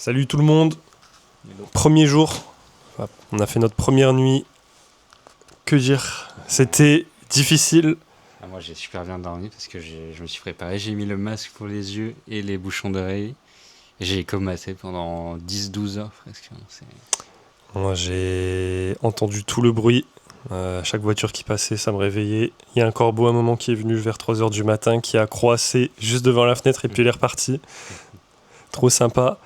Salut tout le monde, premier jour, on a fait notre première nuit, que dire, c'était difficile. Moi j'ai super bien dormi parce que je me suis préparé, j'ai mis le masque pour les yeux et les bouchons d'oreilles. J'ai comassé pendant 10-12 heures presque. Moi j'ai entendu tout le bruit, chaque voiture qui passait ça me réveillait. Il y a un corbeau à un moment qui est venu vers 3h du matin qui a croassé juste devant la fenêtre et puis il est reparti. Trop sympa.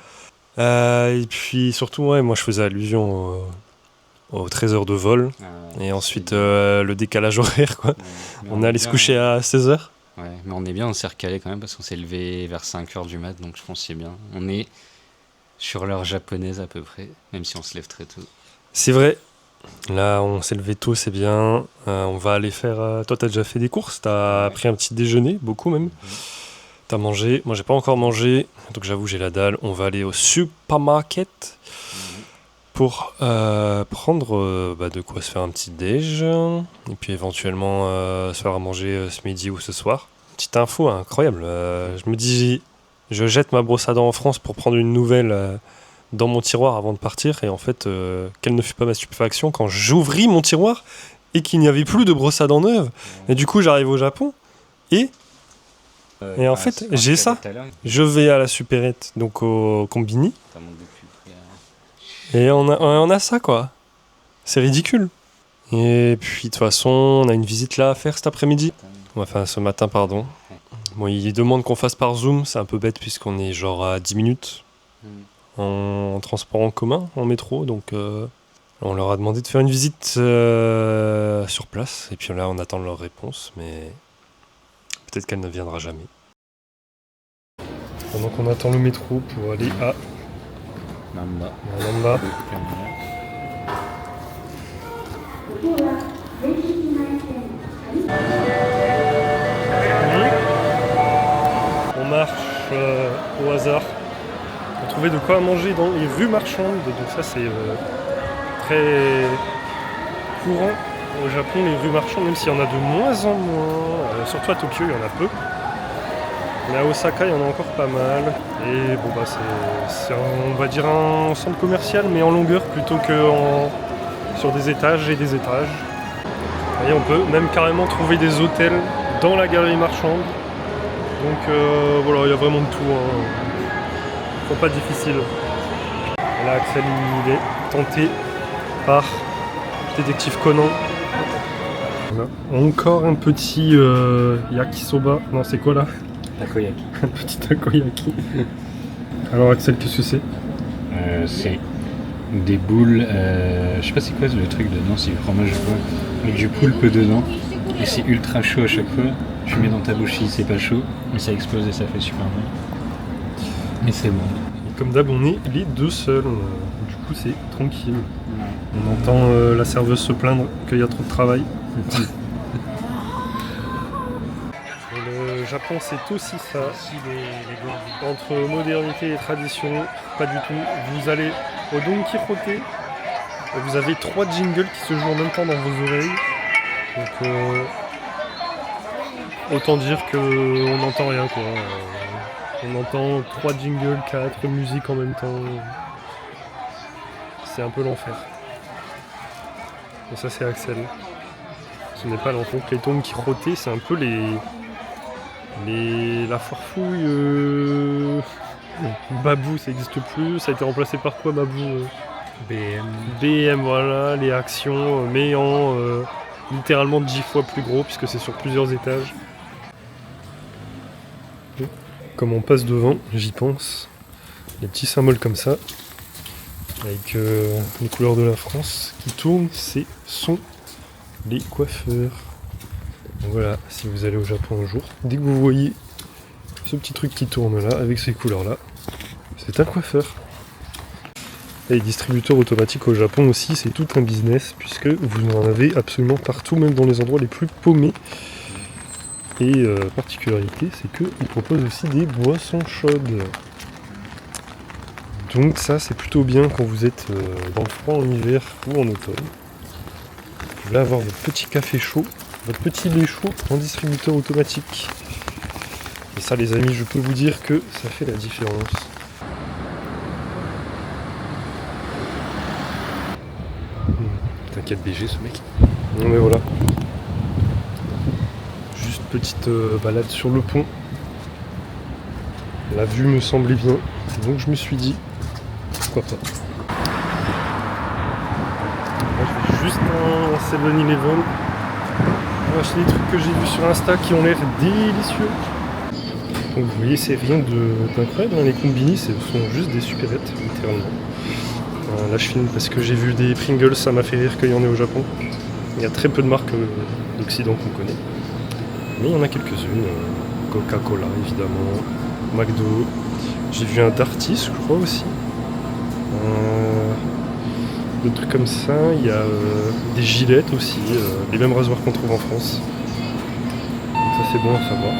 Et puis surtout, ouais, moi je faisais allusion aux 13 heures de vol. Et ensuite le décalage horaire, quoi. On est allé se coucher à 16h. Ouais, mais on est bien, on s'est recalé quand même parce qu'on s'est levé vers 5h du mat, donc je pense que c'est bien. On est sur l'heure japonaise à peu près, même si on se lève très tôt. C'est vrai. Là, on s'est levé tôt, c'est bien. On va aller faire... Toi, t'as déjà fait des courses? T'as pris un petit déjeuner, beaucoup même. T'as mangé? Moi, j'ai pas encore mangé, donc j'avoue, j'ai la dalle. On va aller au supermarket pour prendre de quoi se faire un petit déj. Et puis éventuellement se faire à manger ce midi ou ce soir. Petite info incroyable. Je me dis, je jette ma brosse à dents en France pour prendre une nouvelle dans mon tiroir avant de partir. Et en fait, quelle ne fut pas ma stupéfaction quand j'ouvris mon tiroir et qu'il n'y avait plus de brosse à dents neuve. Et du coup, j'arrive au Japon et en fait, j'ai ça. Je vais à la supérette, donc au combini. Et on a ça, quoi. C'est ridicule. Et puis, de toute façon, on a une visite là à faire cet après-midi. Enfin, ce matin, pardon. Bon, ils demandent qu'on fasse par Zoom. C'est un peu bête puisqu'on est genre à 10 minutes en transport en commun, en métro. Donc, on leur a demandé de faire une visite sur place. Et puis là, on attend leur réponse. Mais peut-être qu'elle ne viendra jamais. Pendant qu'on attend le métro pour aller à Namba. On marche au hasard pour trouver de quoi manger dans les rues marchandes. Donc ça c'est très courant au Japon, les rues marchandes, même s'il y en a de moins en moins. Surtout à Tokyo, il y en a peu. Mais à Osaka, il y en a encore pas mal. Et bon, bah, c'est on va dire un centre commercial, mais en longueur plutôt que sur des étages et des étages. Et on peut même carrément trouver des hôtels dans la galerie marchande. Donc voilà, il y a vraiment de tout. C'est pas difficile. Et là, Axel, il est tenté par Détective Conan. On a encore un petit yakisoba. Non, c'est quoi là? Takoyaki. Un petit takoyaki. Alors Axel, qu'est-ce que c'est? C'est des boules, je sais pas c'est quoi le truc dedans, c'est du fromage quoi, avec du poulpe dedans, et c'est ultra chaud à chaque fois. Tu mets dans ta bouche si c'est pas chaud, mais ça explose et ça fait super bon. Et c'est bon. Et comme d'hab, on est les deux seuls, du coup c'est tranquille. On entend la serveuse se plaindre qu'il y a trop de travail. Le Japon, c'est aussi ça. Entre modernité et tradition, pas du tout. Vous allez au Don Quijote, vous avez 3 jingles qui se jouent en même temps dans vos oreilles. Donc, autant dire qu'on n'entend rien, quoi. On entend 3 jingles, 4 musiques en même temps. C'est un peu l'enfer. Et ça, c'est Axel. Ce n'est pas l'enfer. Les Don Quijote, c'est un peu la farfouille Babou, ça n'existe plus, ça a été remplacé par quoi Babou? BM, voilà, les actions, mais en littéralement 10 fois plus gros puisque c'est sur plusieurs étages. Et comme on passe devant, j'y pense, les petits symboles comme ça, avec les couleurs de la France qui tournent, ce sont les coiffeurs. Donc voilà, si vous allez au Japon un jour, dès que vous voyez ce petit truc qui tourne là, avec ces couleurs là, c'est un coiffeur. Et les distributeurs automatiques au Japon aussi, c'est tout un business, puisque vous en avez absolument partout, même dans les endroits les plus paumés. Et particularité, c'est qu'ils proposent aussi des boissons chaudes. Donc ça, c'est plutôt bien quand vous êtes dans le froid en hiver ou en automne. Vous voulez avoir votre petit café chaud, votre petit lait chaud en distributeur automatique. Et ça les amis, je peux vous dire que ça fait la différence. 4 BG ce mec. Non mais voilà. Juste petite balade sur le pont. La vue me semblait bien, donc je me suis dit, pourquoi pas. Moi, je fais juste un 7-Eleven. On va acheter des trucs que j'ai vus sur Insta qui ont l'air délicieux. Donc vous voyez, c'est rien d'incroyable, hein. Les combini, ce sont juste des supérettes, littéralement. Là je filme parce que j'ai vu des Pringles, ça m'a fait rire qu'il y en ait au Japon. Il y a très peu de marques d'Occident qu'on connaît. Mais il y en a quelques-unes. Coca-Cola évidemment, McDo. J'ai vu un Dartis je crois aussi. Des trucs comme ça. Il y a des gilettes aussi, les mêmes rasoirs qu'on trouve en France. Donc ça c'est bon à savoir.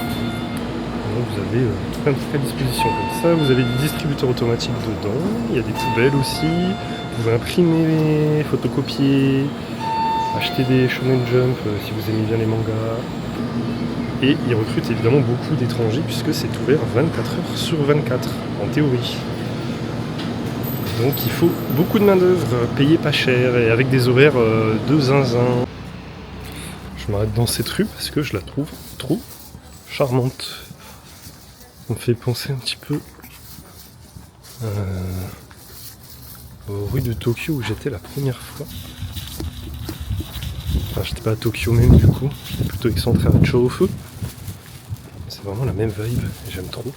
Donc vous avez tout un truc à disposition comme ça. Vous avez des distributeurs automatiques dedans. Il y a des poubelles aussi. Vous pouvez imprimer, photocopier, acheter des Shonen Jump si vous aimez bien les mangas. Et ils recrutent évidemment beaucoup d'étrangers puisque c'est ouvert 24 heures sur 24 en théorie. Donc il faut beaucoup de main d'œuvre, payée pas cher et avec des horaires de zinzin. Je m'arrête dans cette rue parce que je la trouve trop charmante. Ça me fait penser un petit peu aux rues de Tokyo où j'étais la première fois. Enfin, j'étais pas à Tokyo même du coup, j'étais plutôt excentré à Chofu. C'est vraiment la même vibe, j'aime trop.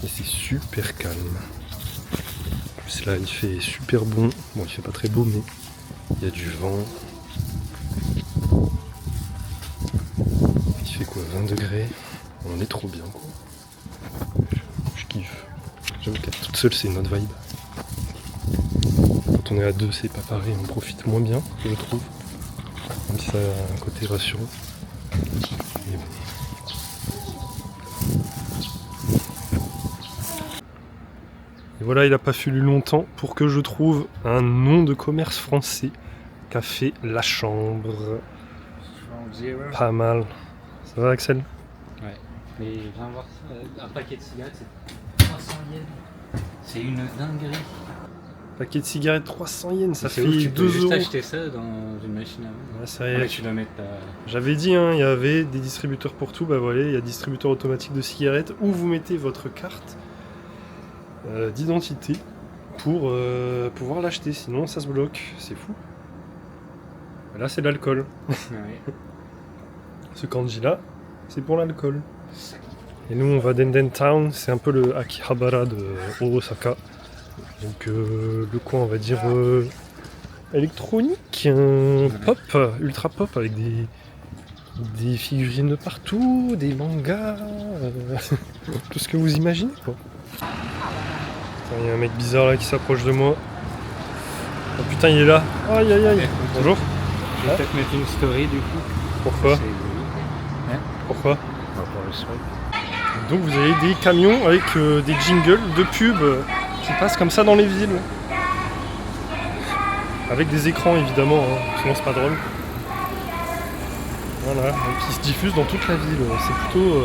Et c'est super calme. En plus là il fait super bon. Bon il fait pas très beau mais il y a du vent. Il fait quoi, 20 degrés. On est trop bien quoi. Je kiffe. J'avoue qu'être toute seule c'est une autre vibe. Quand on est à deux c'est pas pareil, on profite moins bien je trouve. Même si ça a un côté rassurant. Mais bon. Et voilà, il n'a pas fallu longtemps pour que je trouve un nom de commerce français. Café La Chambre. Pas mal. Ça va Axel? Ouais. Mais viens voir ça. Un paquet de cigarettes c'est 300 yens. C'est une dinguerie. Paquet de cigarettes 300 yens, ça fait ouf, tu peux 2 juste euros. acheter ça dans une machine à vendre. Ouais, c'est vrai. Tu dois mettre ta... J'avais dit, hein, il y avait des distributeurs pour tout. Bah voilà, il y a distributeur automatique de cigarettes où vous mettez votre carte d'identité pour pouvoir l'acheter. Sinon, ça se bloque. C'est fou. Là, c'est de l'alcool. Ouais. Ce kanji là, c'est pour l'alcool. Et nous, on va Denden Town. C'est un peu le Akihabara de Osaka. Donc le coin on va dire électronique, pop, ultra pop avec des figurines de partout, des mangas, tout ce que vous imaginez quoi. Il y a un mec bizarre là qui s'approche de moi. Oh putain il est là. Aïe aïe aïe. Bonjour. Je vais peut-être mettre une story du coup. Pourquoi? Hein? Pourquoi? Pour le soir. Donc vous avez des camions avec des jingles de pub qui passent comme ça dans les villes. Avec des écrans évidemment, hein. Sinon c'est pas drôle. Voilà, et qui se diffusent dans toute la ville. C'est plutôt...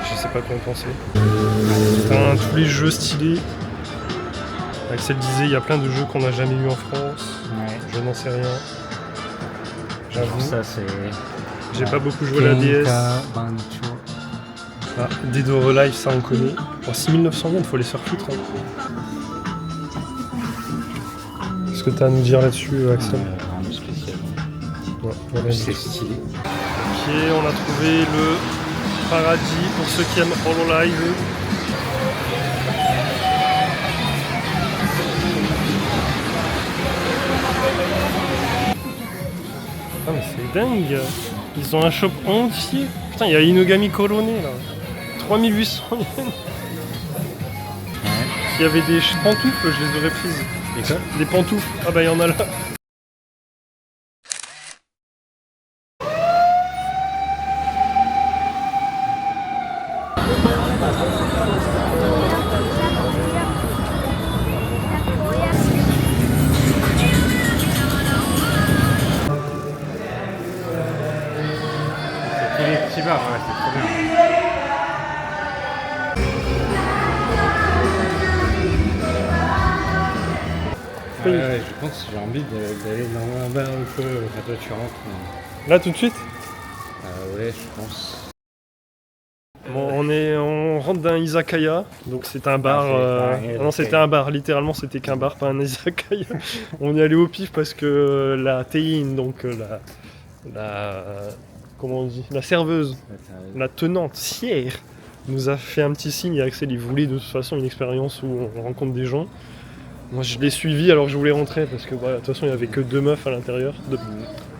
Je sais pas quoi en penser. Putain, tous les jeux stylés. Axel disait, il y a plein de jeux qu'on n'a jamais eu en France. Ouais. Je n'en sais rien. J'avoue. Ça c'est... J'ai pas beaucoup joué à la DS. Bancho. Ah, Dead or Alive, ça on connaît. Oh, 6900 yens, faut les faire foutre. Hein. Qu'est-ce que t'as à nous dire là-dessus, Axel? Rien de spécial. Ouais, voilà, C'est stylé. Ok, on a trouvé le paradis pour ceux qui aiment Hololive. Ah mais c'est dingue. Ils ont un shop entier. Putain, il y a Inogami Coroné là. 3800 yens. Ouais. S'il y avait des pantoufles, je les aurais prises. Et quoi? Des pantoufles. Ah bah il y en a là. C'est les petits bars, ouais, c'est trop bien. pays. Ouais, je pense que j'ai envie d'aller dans un bar ou quoi. Enfin, toi, tu rentres. Là, tout de suite? Ouais, je pense. Bon, on rentre d'un izakaya, donc c'est un bar. Non, c'était un bar, littéralement, c'était qu'un bar, pas un izakaya. On est allé au pif parce que la tein, donc comment on dit, la serveuse, la tenancière, nous a fait un petit signe. Et Axel, il voulait de toute façon une expérience où on rencontre des gens. Moi, je l'ai suivi alors que je voulais rentrer parce que de toute façon, il n'y avait que 2 meufs à l'intérieur. Donc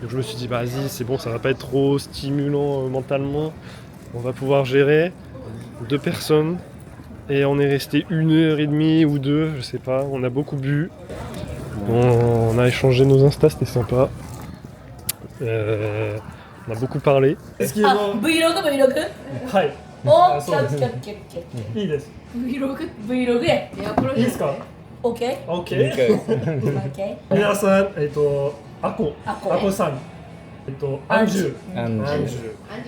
je me suis dit, vas-y, c'est bon, ça va pas être trop stimulant mentalement. On va pouvoir gérer 2 personnes. Et on est resté 1h30 ou 2, je sais pas. On a beaucoup bu. On a échangé nos instas, c'était sympa. On a beaucoup parlé. あ、Vlog? はい。お、そうですね。オッケー。いいです。Vlog や。いいですか？オッケー。オッケー。オッケー。皆さん、アコさん、アンジュ、アンジュアンジ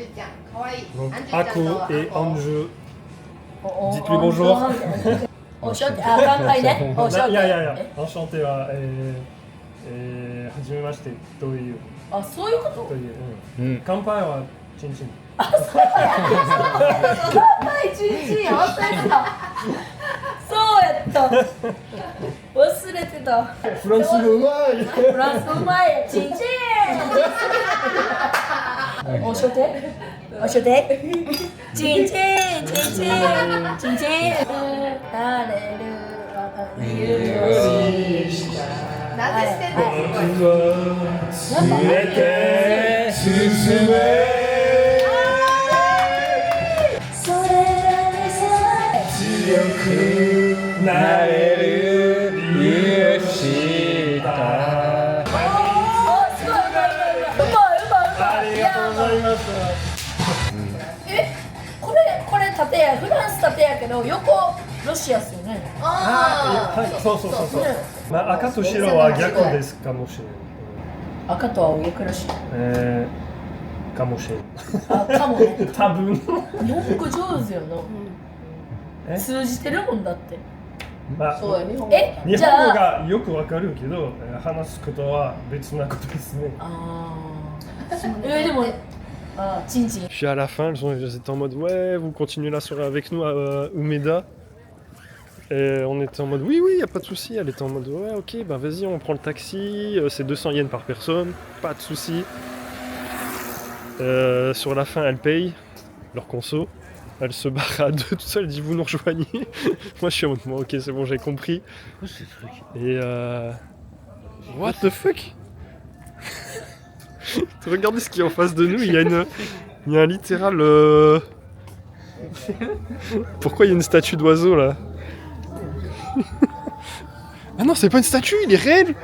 ュちゃん、かわいい。アンジュ アコちゃんと et アンジュ。お Dites-lui bonjour. おしょって、あ、乾杯ね。おしょって。いやいやいや、アンシャンテは、はじめましてという。あ、そういうことという。うん。乾杯はチンチン。乾杯チンチン、忘れてた。そうやった。忘れてた。フランス語うまい。フランス語うまい。チンチン。おしょっておしょってチンチンチンチンチンチンなれるなんでしてんの？進め。それらにさ強くなれる理由したおーすごいうまいありがとうございますえこれ縦やフランス縦やけど横ロシアっすよねはい、そうそうそうそう、ねまあ、赤と白は逆ですかもしれない赤と青逆ロシかもしれないアあかもね多分日本語上手よな通じてるもんだってまあ、そうや、日本語。日本語じゃあがよくわかるけど話すことは別なことですねあでもチンチン Puis à la fin, elles étaient en mode ouais, vous continuez la soirée avec nous à Umeda. Et on était en mode oui, y a pas de souci. Elle était en mode ouais, ok, bah vas-y, on prend le taxi. C'est 200 yens par personne, pas de souci. Sur la fin, elle paye leur conso. Elle se barre à 2 tout seule, elle dit vous nous rejoignez. Moi je suis en mode bon, ok, c'est bon, j'ai compris. Et what the fuck? Regardez ce qui est en face de nous, il y a un littéral... Pourquoi il y a une statue d'oiseau là? Ah non, c'est pas une statue, il est réel.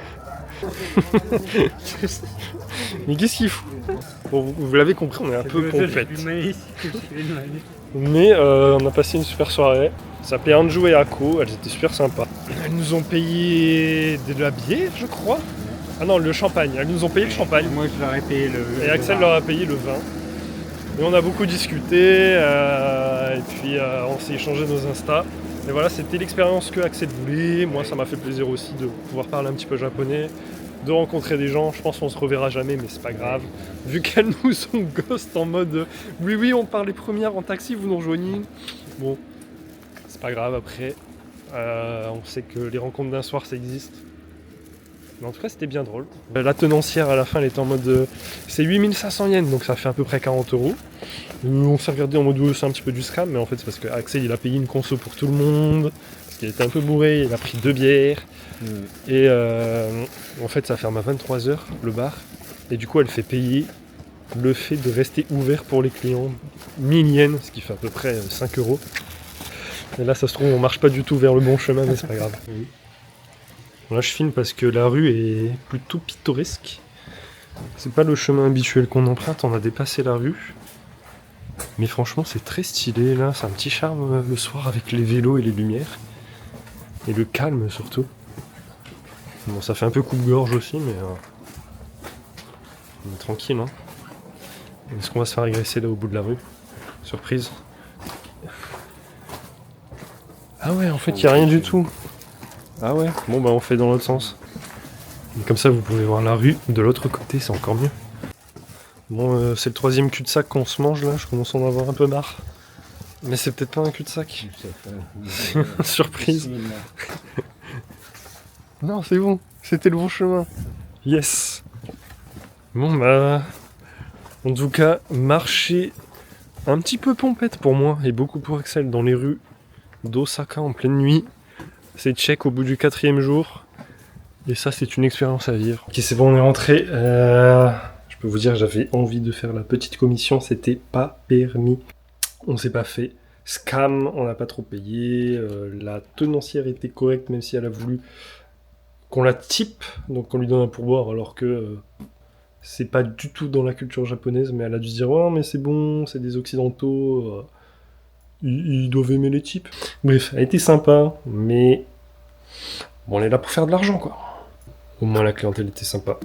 Mais qu'est-ce qu'il fout? Bon, vous l'avez compris, on est un peu complète. Mais on a passé une super soirée. Ça s'appelait Anju et Ako, elles étaient super sympas. Elles nous ont payé de la bière, je crois. Ah non, le champagne. Elles nous ont payé le champagne. Moi, je leur ai payé le. Et Axel leur a payé le vin. Et on a beaucoup discuté. Et puis on s'est échangé nos instas. Et voilà, c'était l'expérience que Axel voulait. Moi, ça m'a fait plaisir aussi de pouvoir parler un petit peu japonais, de rencontrer des gens. Je pense qu'on se reverra jamais, mais c'est pas grave. Vu qu'elles nous ont ghost en mode oui, on part les premières en taxi, vous nous rejoignez. Bon, c'est pas grave après. On sait que les rencontres d'un soir, ça existe. Mais en tout cas, c'était bien drôle. La tenancière, à la fin, elle était en mode... c'est 8500 yens, donc ça fait à peu près 40 €. On s'est regardé en mode c'est un petit peu du scam, mais en fait, c'est parce que Axel, il a payé une conso pour tout le monde. Parce qu'il était un peu bourré, il a pris 2 bières. Et en fait, ça ferme à 23h, le bar. Et du coup, elle fait payer le fait de rester ouvert pour les clients 1000 yens, ce qui fait à peu près 5 €. Et là, ça se trouve, on marche pas du tout vers le bon chemin, mais c'est pas grave. Là, je filme parce que la rue est plutôt pittoresque. C'est pas le chemin habituel qu'on emprunte, on a dépassé la rue. Mais franchement, c'est très stylé là, c'est un petit charme le soir avec les vélos et les lumières. Et le calme surtout. Bon, ça fait un peu coupe-gorge aussi, mais on est tranquille, hein. Est-ce qu'on va se faire agresser là au bout de la rue? Surprise. Ah ouais, en fait, il n'y a rien du tout. Ah ouais, bon bah on fait dans l'autre sens. Comme ça, vous pouvez voir la rue de l'autre côté, c'est encore mieux. Bon, c'est le 3e cul-de-sac qu'on se mange là, je commence à en avoir un peu marre. Mais c'est peut-être pas un cul-de-sac. Surprise. Non, c'est bon, c'était le bon chemin. Yes. Bon bah... En tout cas, marcher un petit peu pompette pour moi, et beaucoup pour Axel, dans les rues d'Osaka en pleine nuit. C'est check au bout du 4e jour. Et ça, c'est une expérience à vivre. Ok, c'est bon, on est rentré. Je peux vous dire, j'avais envie de faire la petite commission, c'était pas permis. On s'est pas fait scam, on n'a pas trop payé. La tenancière était correcte, même si elle a voulu qu'on la type, donc qu'on lui donne un pourboire, alors que c'est pas du tout dans la culture japonaise, mais elle a dû se dire « Ouais, mais c'est bon, c'est des occidentaux, ils doivent aimer les types. » Bref, elle a été sympa, mais bon, on est là pour faire de l'argent, quoi. Au moins, la clientèle était sympa.